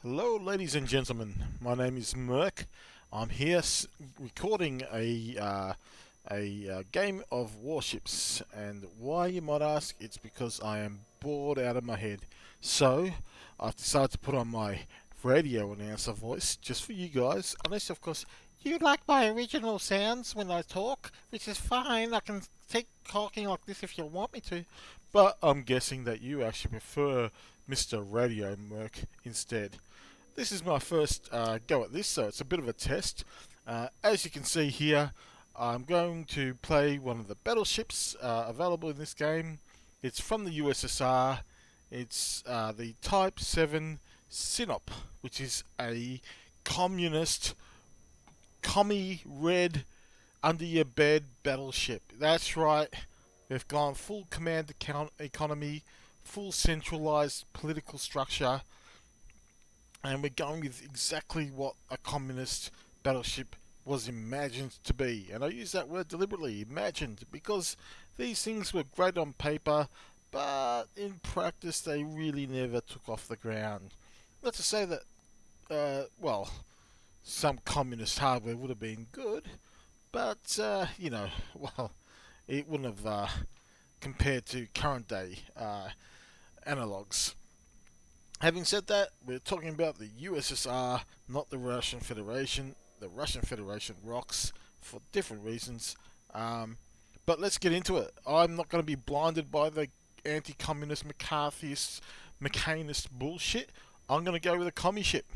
Hello, ladies and gentlemen. My name is Merc. I'm here recording a game of Warships, and why you might ask? It's because I am bored out of my head. So I've decided to put on my radio announcer voice just for you guys. Unless, of course, you like my original sounds when I talk, which is fine. I can take talking like this if you want me to. But I'm guessing that you actually prefer Mr. Radio Merc instead. This is my first go at this, so it's a bit of a test. As you can see here, I'm going to play one of the battleships available in this game. It's from the USSR. It's the Type 7 Sinop, which is a communist, commie red, under your bed battleship. That's right, they've gone full command economy, full centralized political structure, and we're going with exactly what a communist battleship was imagined to be. And I use that word deliberately, imagined, because these things were great on paper, but in practice they really never took off the ground. Not to say that, some communist hardware would have been good, but, well, it wouldn't have compared to current day analogs. Having said that, we're talking about the USSR, not the Russian Federation. The Russian Federation rocks for different reasons. But let's get into it. I'm not going to be blinded by the anti-communist, McCarthyist, McCainist bullshit. I'm going to go with a commie ship.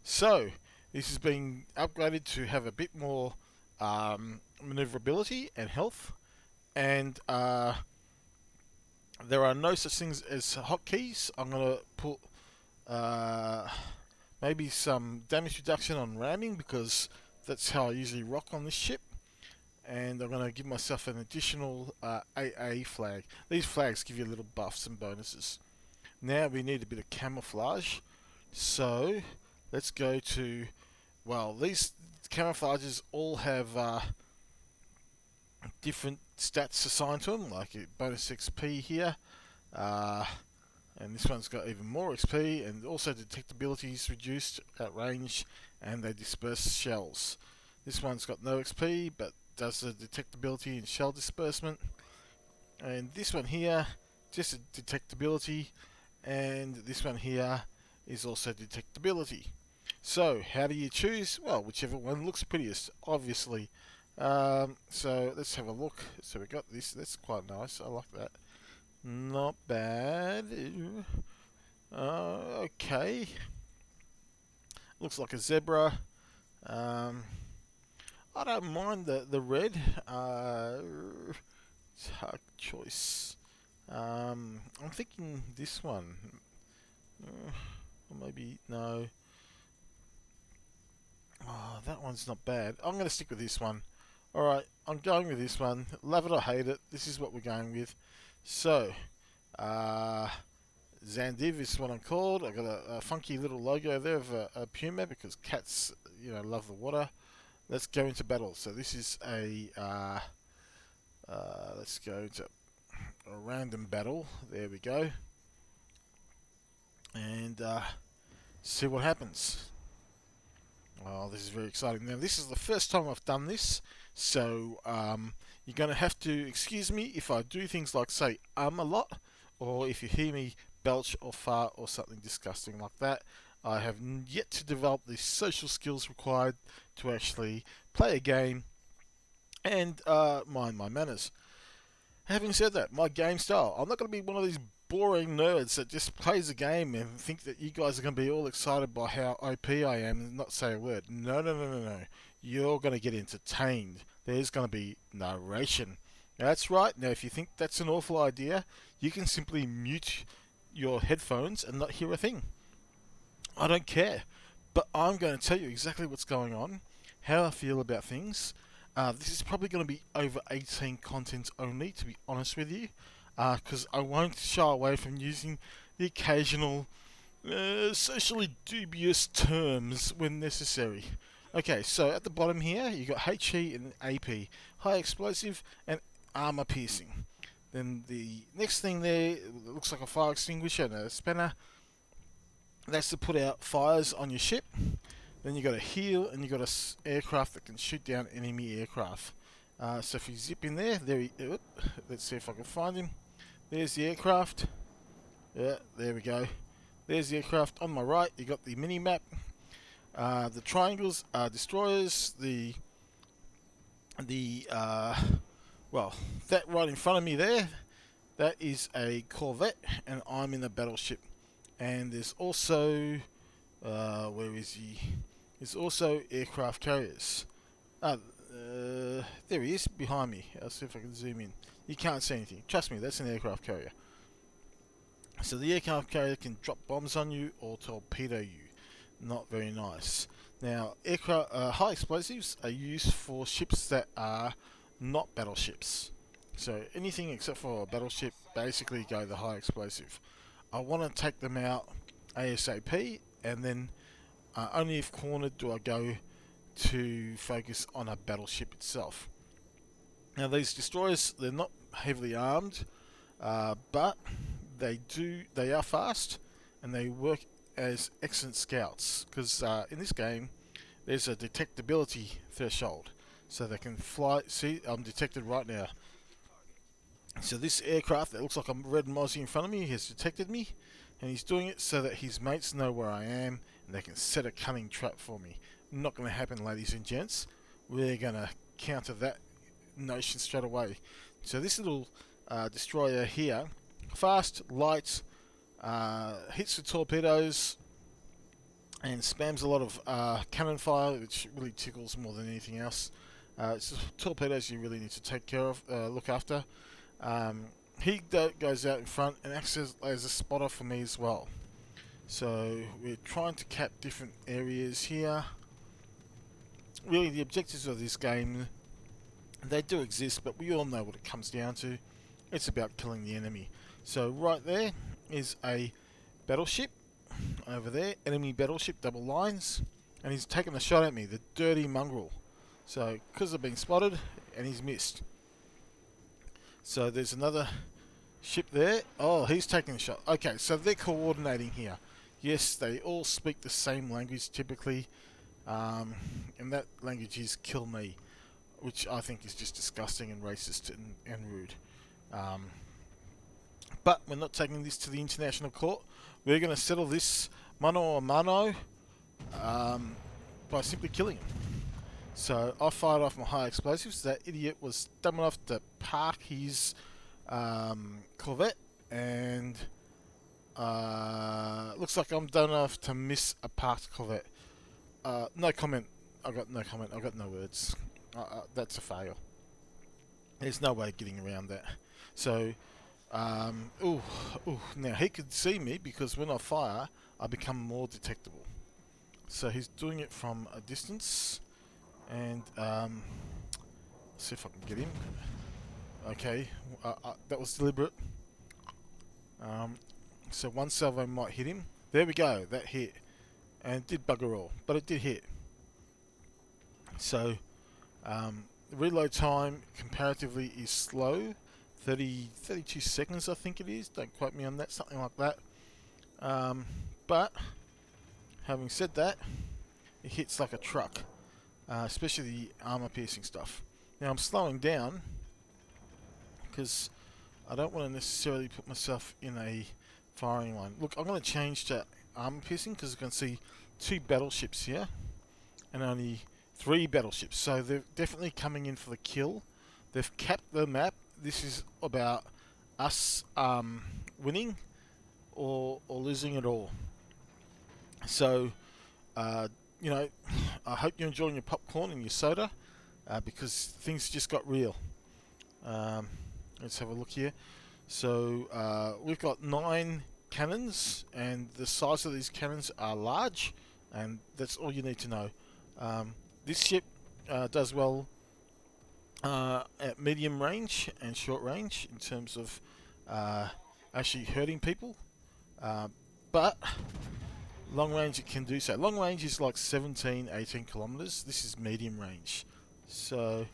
So, this is being upgraded to have a bit more maneuverability and health. And there are no such things as hotkeys. I'm going to put uh, maybe some damage reduction on ramming because that's how I usually rock on this ship. And I'm going to give myself an additional AA flag. These flags give you little buffs and bonuses. Now we need a bit of camouflage. So let's go to, well, these camouflages all have different stats assigned to them, like bonus XP here. Uh, and this one's got even more XP, and also detectability is reduced at range, and they disperse shells. This one's got no XP, but does the detectability and shell disbursement. And this one here, just a detectability, and this one here is also detectability. So, how do you choose? Well, whichever one looks prettiest, obviously. So let's have a look. So we got this. That's quite nice. I like that. Not bad. Okay. Looks like a zebra. Um, I don't mind the red. It's a hard choice. I'm thinking this one. Or maybe no. Oh, that one's not bad. I'm going to stick with this one. Alright, I'm going with this one. Love it or hate it, this is what we're going with. So, uh, Zandiv is what I'm called. I've got a funky little logo there of a puma because cats, love the water. Let's go into battle. So this is let's go into a random battle. There we go. And see what happens. Oh, this is very exciting. Now, this is the first time I've done this, so you're going to have to excuse me if I do things like say a lot, or if you hear me belch or fart or something disgusting like that. I have yet to develop the social skills required to actually play a game and mind my manners. Having said that, my game style, I'm not going to be one of these boring nerds that just plays a game and think that you guys are going to be all excited by how OP I am and not say a word. No, no, no, no, no. You're going to get entertained. There's going to be narration. That's right. Now, if you think that's an awful idea, you can simply mute your headphones and not hear a thing. I don't care. But I'm going to tell you exactly what's going on, how I feel about things. This is probably going to be over 18 content only, to be honest with you, because I won't shy away from using the occasional socially dubious terms when necessary. Okay, so at the bottom here, you got HE and AP, high explosive and armor piercing. Then the next thing there looks like a fire extinguisher and a spanner. That's to put out fires on your ship. Then you got a heal, and you got a aircraft that can shoot down enemy aircraft. So if you zip in there, let's see if I can find him. There's the aircraft. Yeah, there we go. There's the aircraft. On my right, you got the mini map. The triangles are destroyers. Well, that right in front of me there, that is a corvette, and I'm in a battleship. And there's also, where is he? There's also aircraft carriers. There he is behind me. I'll see if I can zoom in. You can't see anything. Trust me, that's an aircraft carrier. So the aircraft carrier can drop bombs on you or torpedo you. Not very nice. Now, high explosives are used for ships that are not battleships. So anything except for a battleship basically go the high explosive. I want to take them out ASAP, and then only if cornered do I go to focus on a battleship itself. Now these destroyers, they're not heavily armed, but they are fast, and they work as excellent scouts, because in this game there's a detectability threshold, so they can fly. See, I'm detected right now. So this aircraft that looks like a red mozzie in front of me has detected me, and he's doing it so that his mates know where I am, and they can set a cunning trap for me. Not going to happen, ladies and gents. We're going to counter that notion straight away. So this little destroyer here, fast, light, hits with torpedoes, and spams a lot of cannon fire, which really tickles more than anything else. It's torpedoes you really need to take care of, look after. He goes out in front and acts as a spotter for me as well. So we're trying to cap different areas here. Really, the objectives of this game, they do exist, but we all know what it comes down to. It's about killing the enemy. So right there is a battleship. Over there, enemy battleship, double lines, and he's taken a shot at me, the dirty mongrel. So, because I've been spotted, and he's missed. So there's another ship there. Oh, he's taking a shot. Okay, so they're coordinating here. Yes, they all speak the same language typically, and that language is kill me, which I think is just disgusting and racist and rude. But we're not taking this to the international court. We're going to settle this mano a mano by simply killing him. So I fired off my high explosives. That idiot was dumb enough to park his corvette, and looks like I'm dumb enough to miss a parked corvette. No comment. I got no comment. I got no words. That's a fail. There's no way of getting around that. So, now he could see me because when I fire, I become more detectable. So he's doing it from a distance, and let's see if I can get him. Okay, that was deliberate. So one salvo might hit him. There we go, that hit. And it did bugger all, but it did hit. So, reload time comparatively is slow. 32 seconds I think it is, don't quote me on that, something like that. But having said that, it hits like a truck, especially the armor piercing stuff. Now I'm slowing down because I don't want to necessarily put myself in a firing line. Look, I'm going to change to armor piercing because you can see 2 battleships here and only 3 battleships, so they're definitely coming in for the kill. They've capped the map. This is about us winning or losing it all. So, you know, I hope you're enjoying your popcorn and your soda, because things just got real. Let's have a look here. So we've got 9 cannons, and the size of these cannons are large, and that's all you need to know. This ship does well at medium range and short range in terms of actually hurting people, but long range it can do so. Long range is like 17-18 kilometers. This is medium range, so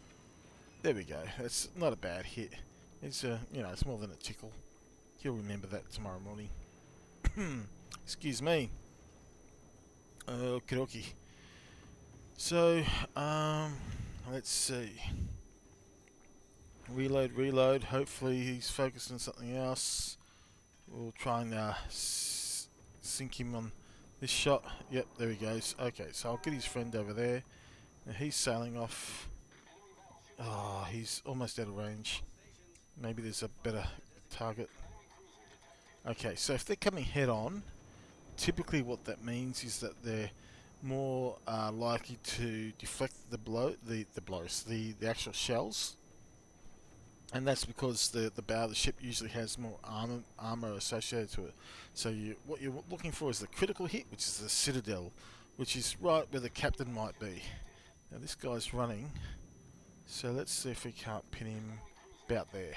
there we go. That's not a bad hit. It's it's more than a tickle. You'll remember that tomorrow morning. Excuse me. Okie dokie. So, let's see. Reload, reload. Hopefully he's focused on something else. We'll try and sink him on this shot. Yep, there he goes. Okay, so I'll get his friend over there. Now he's sailing off. Oh, he's almost out of range. Maybe there's a better target. Okay, so if they're coming head on, typically what that means is that they're more likely to deflect the actual shells, and that's because the bow of the ship usually has more armor associated to it. So what you're looking for is the critical hit, which is the citadel, which is right where the captain might be. Now this guy's running, so let's see if we can't pin him about there.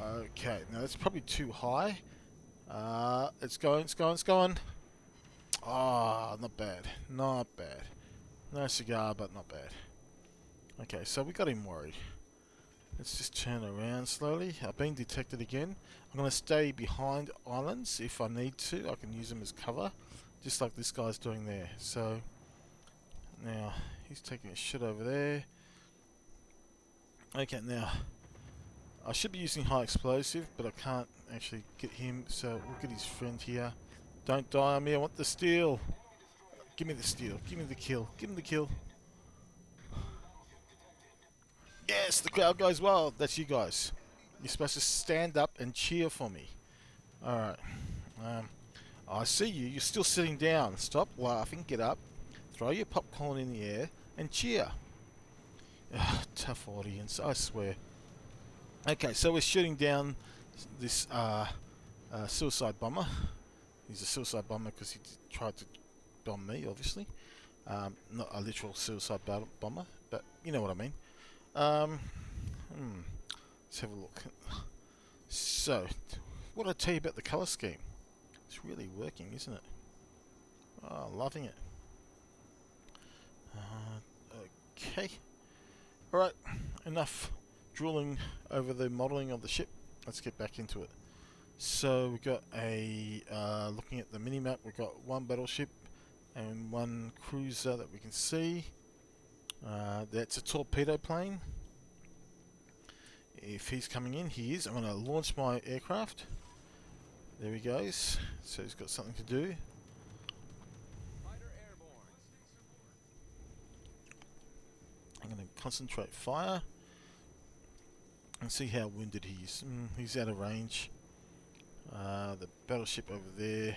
Okay, now that's probably too high. It's going, it's going, it's going. Ah, not bad, not bad. No cigar, but not bad. Okay, so we got him worried. Let's just turn around slowly. I've been detected again. I'm going to stay behind islands if I need to. I can use them as cover, just like this guy's doing there. So, now, he's taking a shit over there. Okay, now, I should be using high explosive, but I can't actually get him, so we'll get his friend here. Don't die on me, I want the steal. Give me the steal, give me the kill, give him the kill. Yes, the crowd goes wild. That's you guys. You're supposed to stand up and cheer for me. Alright. I see you. You're still sitting down. Stop laughing. Get up. Throw your popcorn in the air and cheer. Ugh, tough audience, I swear. Okay, so we're shooting down this suicide bomber. He's a suicide bomber because he tried to bomb me, obviously. Not a literal suicide bomber, but you know what I mean. Let's have a look. So, what did I tell you about the colour scheme? It's really working, isn't it? Oh, loving it. Okay. Alright, enough drooling over the modelling of the ship. Let's get back into it. So, we've got a, looking at the mini-map, we've got one battleship and one cruiser that we can see. That's a torpedo plane. If he's coming in, he is. I'm going to launch my aircraft. There he goes. So he's got something to do. I'm going to concentrate fire and see how wounded he is. He's out of range. The battleship over there.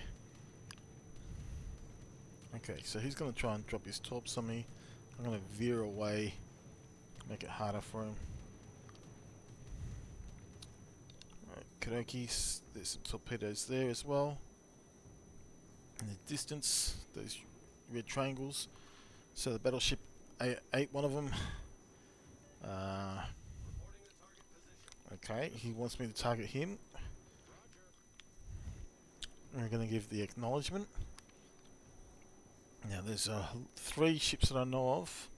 Okay, so he's going to try and drop his torps on me. I'm going to veer away, make it harder for him. Alright, Kadokis, there's some torpedoes there as well. In the distance, those red triangles. So the battleship ate one of them. Okay, he wants me to target him. We're going to give the acknowledgement. Now there's 3 ships that I know of.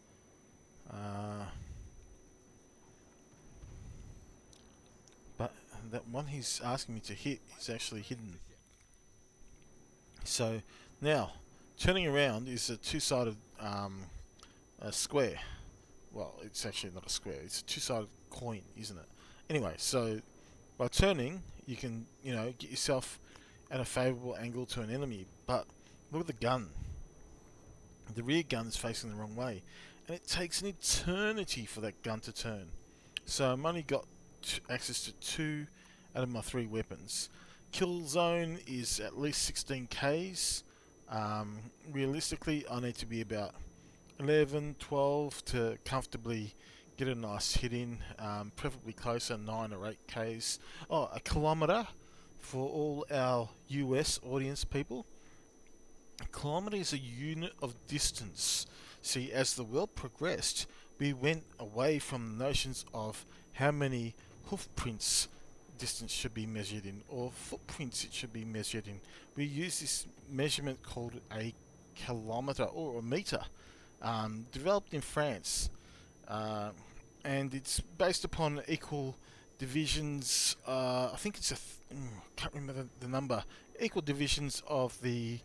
But that one he's asking me to hit is actually hidden. So now turning around is a two-sided square. Well, it's actually not a square. It's a two-sided coin, isn't it? Anyway, so by turning, you can get yourself at a favourable angle to an enemy. But look at the gun. The rear gun is facing the wrong way, and it takes an eternity for that gun to turn. So I've only got access to 2 out of my 3 weapons. Kill zone is at least 16 Ks. Realistically, I need to be about 11, 12 to comfortably get a nice hit in, preferably closer, 9 or 8 Ks. Oh, a kilometre for all our US audience people. A kilometre is a unit of distance. See, as the world progressed, we went away from the notions of how many hoof prints distance should be measured in, or footprints it should be measured in. We use this measurement called a kilometre or a metre, developed in France, and it's based upon equal divisions. I think it's can't remember the number. Equal divisions of the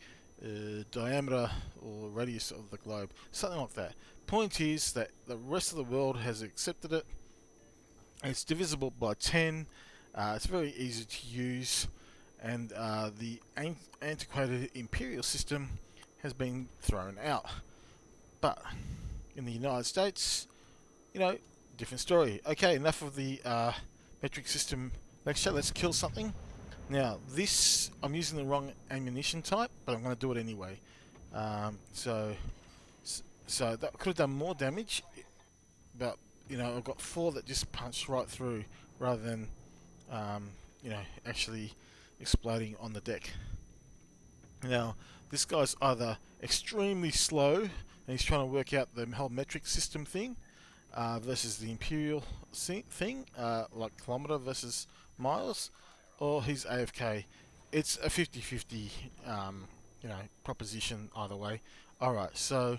diameter or radius of the globe, something like that. Point is that the rest of the world has accepted it. It's divisible by 10. It's very easy to use, and the antiquated imperial system has been thrown out. But in the United States, you know, different story. Okay, enough of the metric system lecture. Let's kill something. Now, this, I'm using the wrong ammunition type, but I'm going to do it anyway. So that could have done more damage, but you know, I've got 4 that just punched right through, rather than you know, actually exploding on the deck. Now, this guy's either extremely slow, and he's trying to work out the whole metric system thing, versus the imperial thing, like kilometer versus miles, or he's AFK. It's a 50-50, you know, proposition either way. Alright, so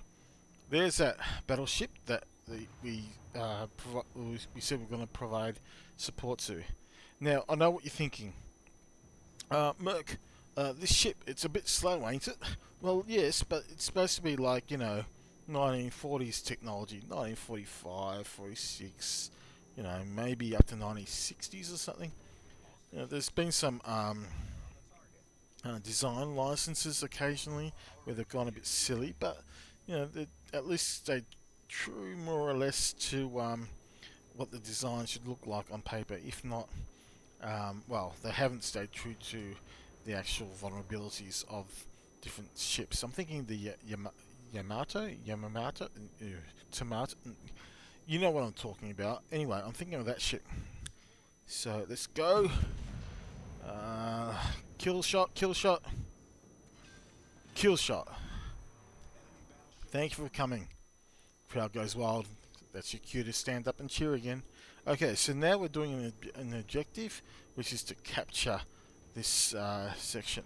there's that battleship that we said we're going to provide support to. Now, I know what you're thinking. Merc, this ship, it's a bit slow, ain't it? Well, yes, but it's supposed to be like, you know, 1940s technology, 1945, 46, you know, maybe up to 1960s or something. You know, there's been some design licenses occasionally where they've gone a bit silly, but you know, they at least stayed true more or less to what the design should look like on paper. If not, well, they haven't stayed true to the actual vulnerabilities of different ships. I'm thinking the Yamato, Tomato. You know what I'm talking about. Anyway, I'm thinking of that ship. So let's go. Kill shot, kill shot, kill shot. Thank you for coming. Crowd goes wild. That's your cue to stand up and cheer again. Okay, so now we're doing an objective, which is to capture this section.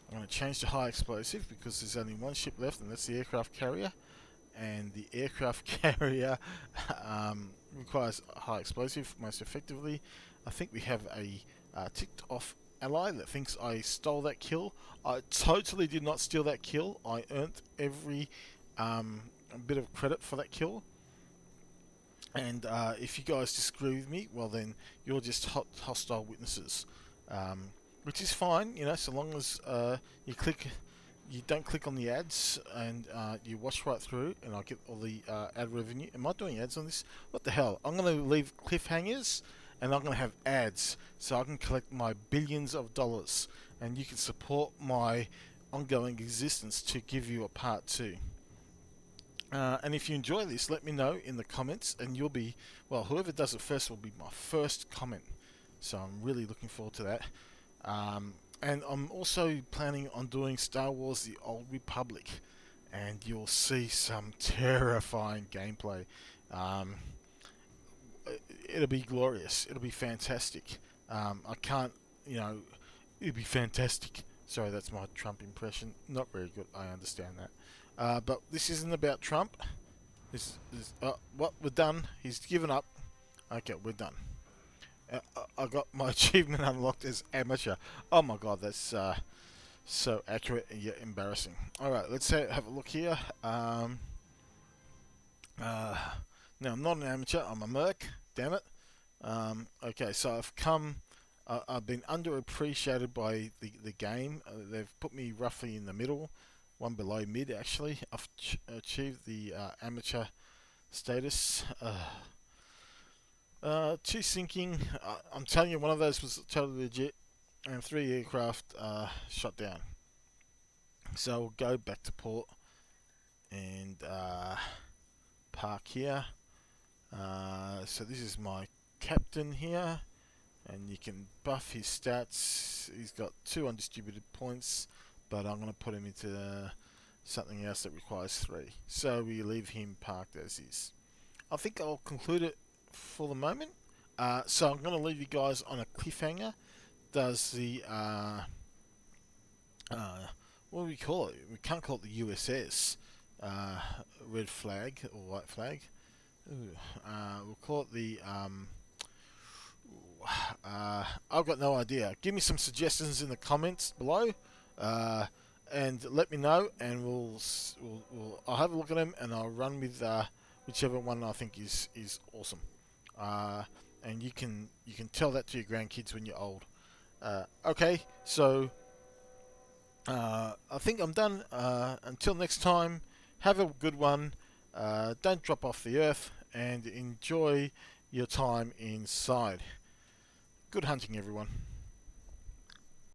I'm going to change to high explosive because there's only one ship left, and that's the aircraft carrier. And the aircraft carrier requires high explosive most effectively. I think we have a ticked off ally that thinks I stole that kill. I totally did not steal that kill. I earned every bit of credit for that kill. And if you guys disagree with me, well then you're just hostile witnesses, which is fine, you know, so long as you don't click on the ads, and you watch right through, and I get all the ad revenue. Am I doing ads on this? What the hell? I'm going to leave cliffhangers, and I'm going to have ads, so I can collect my billions of dollars, and you can support my ongoing existence to give you a part 2. And if you enjoy this, let me know in the comments, and you'll be, well, whoever does it first will be my first comment. So I'm really looking forward to that. And I'm also planning on doing Star Wars The Old Republic, and you'll see some terrifying gameplay. It'll be glorious. It'll be fantastic. I can't, you know, it'll be fantastic. Sorry, that's my Trump impression. Not very good, I understand that. But this isn't about Trump. This is what, we're done. He's given up. Okay, we're done. I got my achievement unlocked as amateur. Oh my god, that's so accurate and yet embarrassing. Alright, let's have a look here. Now, I'm not an amateur, I'm a merc. Damn it. Okay, so I've been underappreciated by the game. They've put me roughly in the middle. One below mid, actually. I've achieved the amateur status. 2 sinking. I'm telling you, one of those was totally legit, and 3 aircraft shot down. So we'll go back to port and park here. So this is my captain here, and you can buff his stats. He's got 2 undistributed points, but I'm going to put him into something else that requires 3. So we leave him parked as is. I think I'll conclude it for the moment. So I'm going to leave you guys on a cliffhanger. Does the what do we call it? We can't call it the USS red flag or white flag. We'll call it the I've got no idea. Give me some suggestions in the comments below. and let me know, and I'll have a look at them, and I'll run with whichever one I think is awesome. Uh, and you can tell that to your grandkids when you're old. Okay, so I think I'm done. Until next time, have a good one. Don't drop off the earth, and enjoy your time inside. Good hunting, everyone.